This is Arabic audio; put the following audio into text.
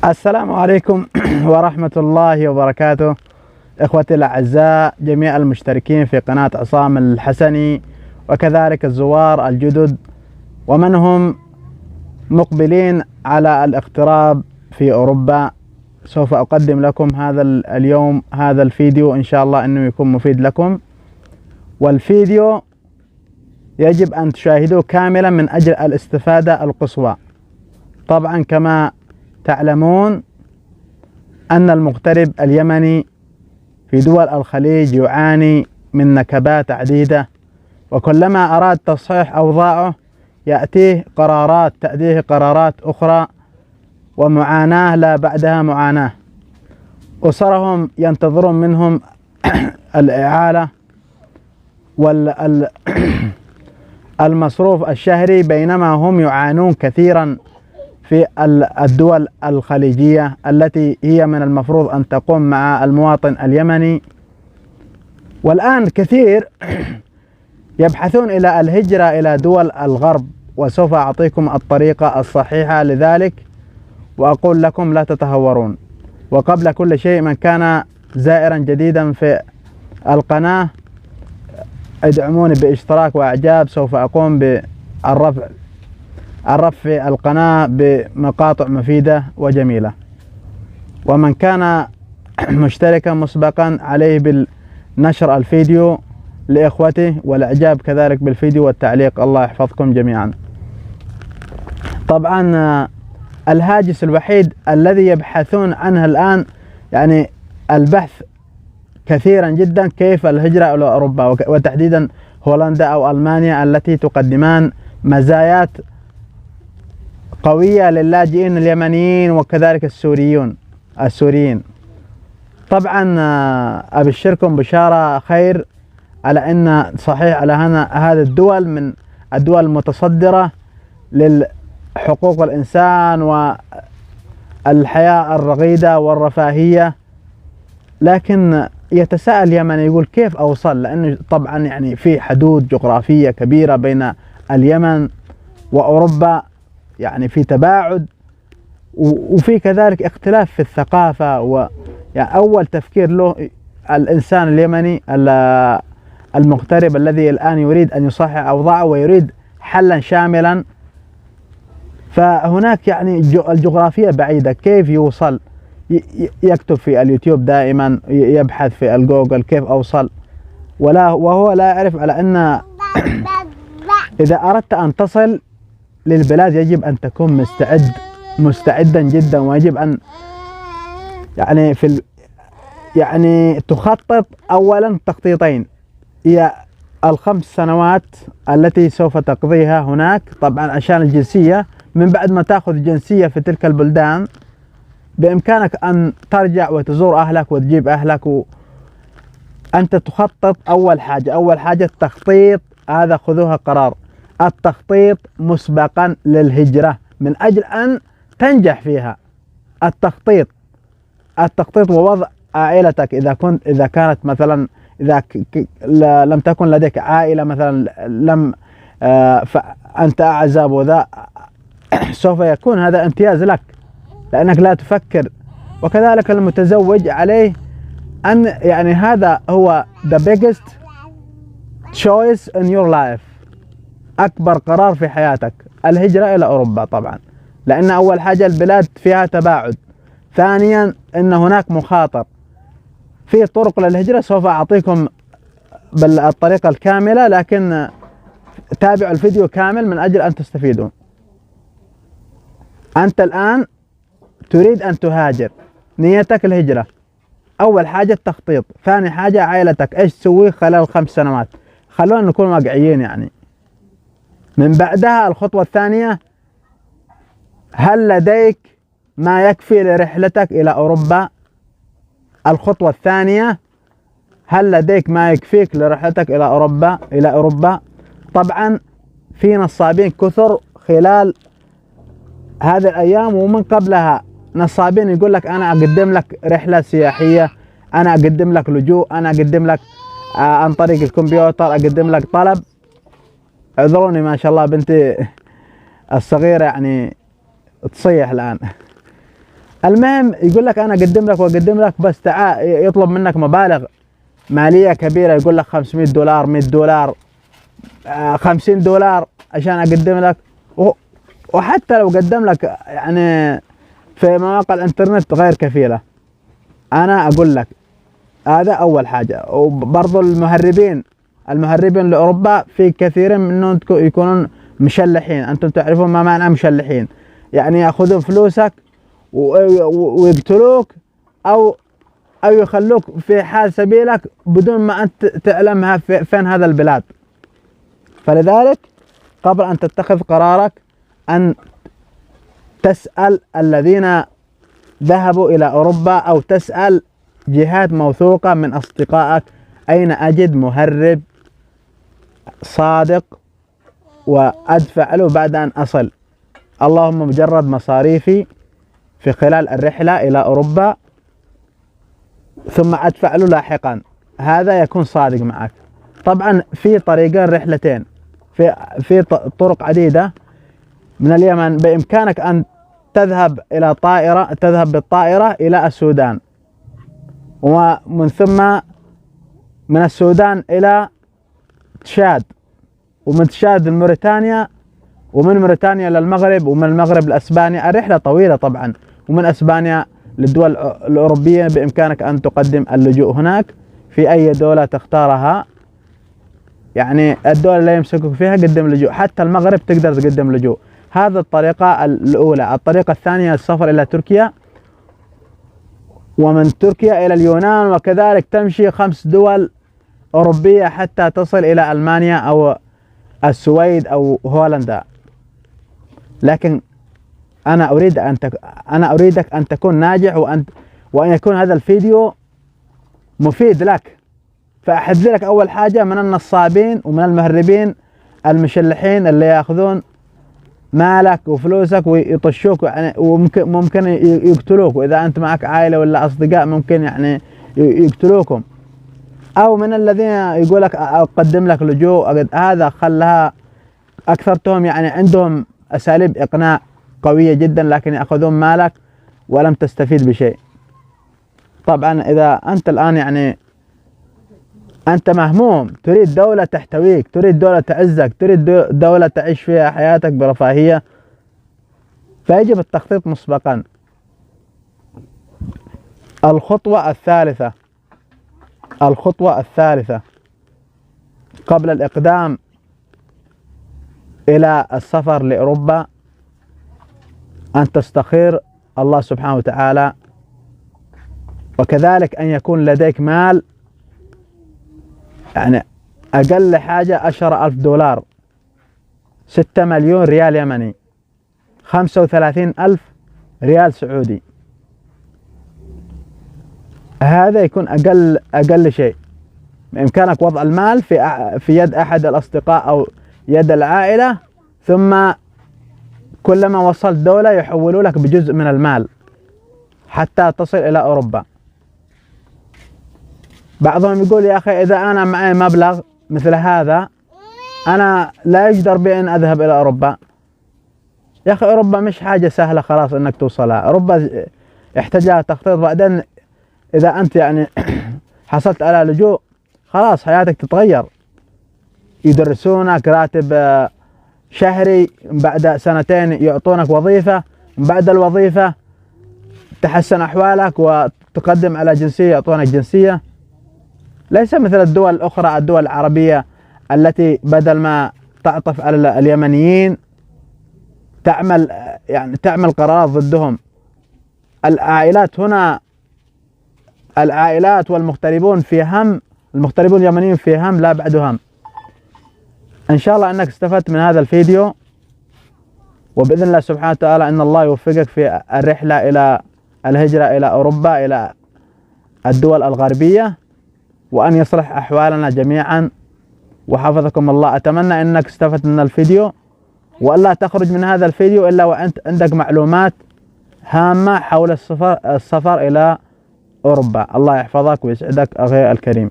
السلام عليكم ورحمة الله وبركاته. إخوتي الأعزاء، جميع المشتركين في قناة عصام الحسني، وكذلك الزوار الجدد ومن هم مقبلين على الاغتراب في أوروبا. سوف أقدم لكم اليوم هذا الفيديو، إن شاء الله أنه يكون مفيد لكم. والفيديو يجب أن تشاهدوه كاملا من أجل الاستفادة القصوى. طبعا كما تعلمون أن المغترب اليمني في دول الخليج يعاني من نكبات عديدة، وكلما أراد تصحيح أوضاعه تأتيه قرارات أخرى، ومعاناة لا بعدها معاناة. أسرهم ينتظرون منهم الإعالة والمصروف الشهري، بينما هم يعانون كثيرا في الدول الخليجية التي هي من المفروض أن تقوم مع المواطن اليمني. والآن كثير يبحثون إلى الهجرة إلى دول الغرب، وسوف أعطيكم الطريقة الصحيحة لذلك، وأقول لكم لا تتهورون. وقبل كل شيء، من كان زائرا جديدا في القناة ادعموني باشتراك وإعجاب. سوف أقوم بالرفع في القناة بمقاطع مفيدة وجميلة. ومن كان مشتركا مسبقا عليه بالنشر الفيديو لإخوته، والإعجاب كذلك بالفيديو والتعليق. الله يحفظكم جميعا. طبعا الهاجس الوحيد الذي يبحثون عنه الآن، يعني البحث كثيرا جدا، كيف الهجرة إلى أوروبا، وتحديدا هولندا أو ألمانيا، التي تقدمان مزايات قوية للاجئين اليمنيين وكذلك السوريين. طبعا أبشركم بشارة خير، على أن صحيح على هذه الدول من الدول المتصدرة للحقوق الإنسان والحياة الرغيدة والرفاهية، لكن يتساءل اليمن يقول كيف أوصل، لأنه طبعا يعني في حدود جغرافية كبيرة بين اليمن وأوروبا، يعني في تباعد، وفي كذلك اختلاف في الثقافة. يعني أول تفكير له الإنسان اليمني المغترب الذي الآن يريد أن يصحح أوضاعه ويريد حلا شاملا، فهناك يعني الجغرافية بعيدة. كيف يوصل؟ يكتب في اليوتيوب دائما، يبحث في الجوجل كيف أوصل، وهو لا يعرف على أن إذا أردت أن تصل للبلاد يجب أن تكون مستعدا جدا، ويجب أن يعني تخطط أولا تخطيطين: هي ال5 سنوات التي سوف تقضيها هناك، طبعا عشان الجنسية. من بعد ما تأخذ جنسية في تلك البلدان، بإمكانك أن ترجع وتزور أهلك وتجيب أهلك. أنت تخطط. أول حاجة التخطيط، هذا خذوها قرار، التخطيط مسبقا للهجرة من أجل أن تنجح فيها. التخطيط ووضع عائلتك، إذا كانت مثلا، إذا لم تكن لديك عائلة مثلا، فأنت أعزب، وذا سوف يكون هذا امتياز لك لأنك لا تفكر. وكذلك المتزوج عليه أن يعني هذا هو the biggest choice in your life، أكبر قرار في حياتك، الهجرة إلى أوروبا. طبعا لأن أول حاجة البلاد فيها تباعد، ثانيا أن هناك مخاطر. في طرق للهجرة سوف أعطيكم بالطريقة الكاملة، لكن تابعوا الفيديو كامل من أجل أن تستفيدون. أنت الآن تريد أن تهاجر، نيتك الهجرة. أول حاجة التخطيط، ثاني حاجة عائلتك، إيش تسوي خلال 5 سنوات. خلونا نكون واقعيين يعني. من بعدها الخطوة الثانية، هل لديك ما يكفي لرحلتك إلى أوروبا؟ الخطوة الثانية، هل لديك ما يكفيك لرحلتك إلى أوروبا؟ طبعا في نصابين كثر خلال هذه الأيام ومن قبلها، نصابين يقول لك أنا أقدم لك رحلة سياحية، أنا أقدم لك لجوء، أنا أقدم لك عن طريق الكمبيوتر، أقدم لك طلب. اعذروني، ما شاء الله بنتي الصغيرة يعني تصيح الآن. المهم يقول لك أنا أقدم لك وأقدم لك، بس تعال يطلب منك مبالغ مالية كبيرة، يقول لك $500 $100 $50 عشان أقدم لك. وحتى لو قدم لك يعني في مواقع الإنترنت غير كفيلة. أنا أقول لك هذا أول حاجة. وبرضو المهربين لأوروبا في كثير منهم يكونون مشلحين. أنتم تعرفون ما معنى مشلحين؟ يعني يأخذون فلوسك ويقتلوك أو يخلوك في حال سبيلك بدون ما أنت تعلمها فين هذا البلاد. فلذلك قبل أن تتخذ قرارك أن تسأل الذين ذهبوا إلى أوروبا أو تسأل جهات موثوقة من أصدقائك أين أجد مهرب صادق وأدفع له بعد أن أصل. اللهم مجرد مصاريفي في خلال الرحلة إلى أوروبا ثم أدفع له لاحقا، هذا يكون صادق معك. طبعا في طريقين رحلتين، في طرق عديدة من اليمن. بإمكانك أن تذهب بالطائرة إلى السودان، ومن ثم من السودان إلى تشاد، ومن تشاد لموريتانيا، ومن موريتانيا للمغرب، ومن المغرب لأسبانيا. الرحلة طويلة طبعا. ومن أسبانيا للدول الأوروبية بإمكانك أن تقدم اللجوء هناك في أي دولة تختارها. يعني الدولة اللي يمسكك فيها قدم لجوء، حتى المغرب تقدر تقدم لجوء. هذا الطريقة الأولى. الطريقة الثانية السفر إلى تركيا، ومن تركيا إلى اليونان، وكذلك تمشي 5 دول أوروبية حتى تصل إلى ألمانيا أو السويد أو هولندا. لكن أنا أريدك أن تكون ناجح، وأن يكون هذا الفيديو مفيد لك. فأحذرك أول حاجة من النصابين ومن المهربين المشلحين اللي يأخذون مالك وفلوسك ويطشوك، يعني وممكن يقتلوك، وإذا أنت معك عائلة ولا أصدقاء ممكن يعني يقتلوكم. أو من الذين يقولك أقدم لك لجوء، هذا خلها أكثرتهم يعني عندهم أساليب إقناع قوية جدا، لكن يأخذون مالك ولم تستفيد بشيء. طبعا إذا أنت الآن يعني أنت مهموم، تريد دولة تحتويك، تريد دولة تعزك، تريد دولة تعيش فيها حياتك برفاهية، فيجب التخطيط مسبقا. الخطوة الثالثة قبل الإقدام إلى السفر لأوروبا أن تستخير الله سبحانه وتعالى، وكذلك أن يكون لديك مال، يعني أقل حاجة $10,000 6 مليون ريال يمني 35,000 ريال سعودي. هذا يكون أقل شيء. بإمكانك وضع المال في يد أحد الأصدقاء أو يد العائلة، ثم كلما وصلت دولة يحولوا لك بجزء من المال حتى تصل إلى أوروبا. بعضهم يقول يا أخي إذا أنا معي مبلغ مثل هذا أنا لا يجدر بأن أذهب إلى أوروبا. يا أخي أوروبا مش حاجة سهلة خلاص أنك توصلها. أوروبا يحتاج لها تخطيط. بعدين إذا أنت يعني حصلت على لجوء خلاص حياتك تتغير. يدرسونك راتب شهري، بعد 2 يعطونك وظيفة، بعد الوظيفة تحسن أحوالك وتقدم على جنسية يعطونك جنسية. ليس مثل الدول الأخرى، الدول العربية التي بدل ما تعطف على اليمنيين تعمل قرارات ضدهم. العائلات هنا، العائلات والمغتربون في هم، المغتربون اليمنيين في هم لا بعد هم. إن شاء الله أنك استفدت من هذا الفيديو، وبإذن الله سبحانه وتعالى أن الله يوفقك في الرحلة إلى الهجرة إلى أوروبا، إلى الدول الغربية، وأن يصلح أحوالنا جميعا وحفظكم الله. أتمنى أنك استفدت من الفيديو، وألا تخرج من هذا الفيديو إلا وأنت عندك معلومات هامة حول السفر إلى أوروبا. الله يحفظك ويسعدك أخي الكريم.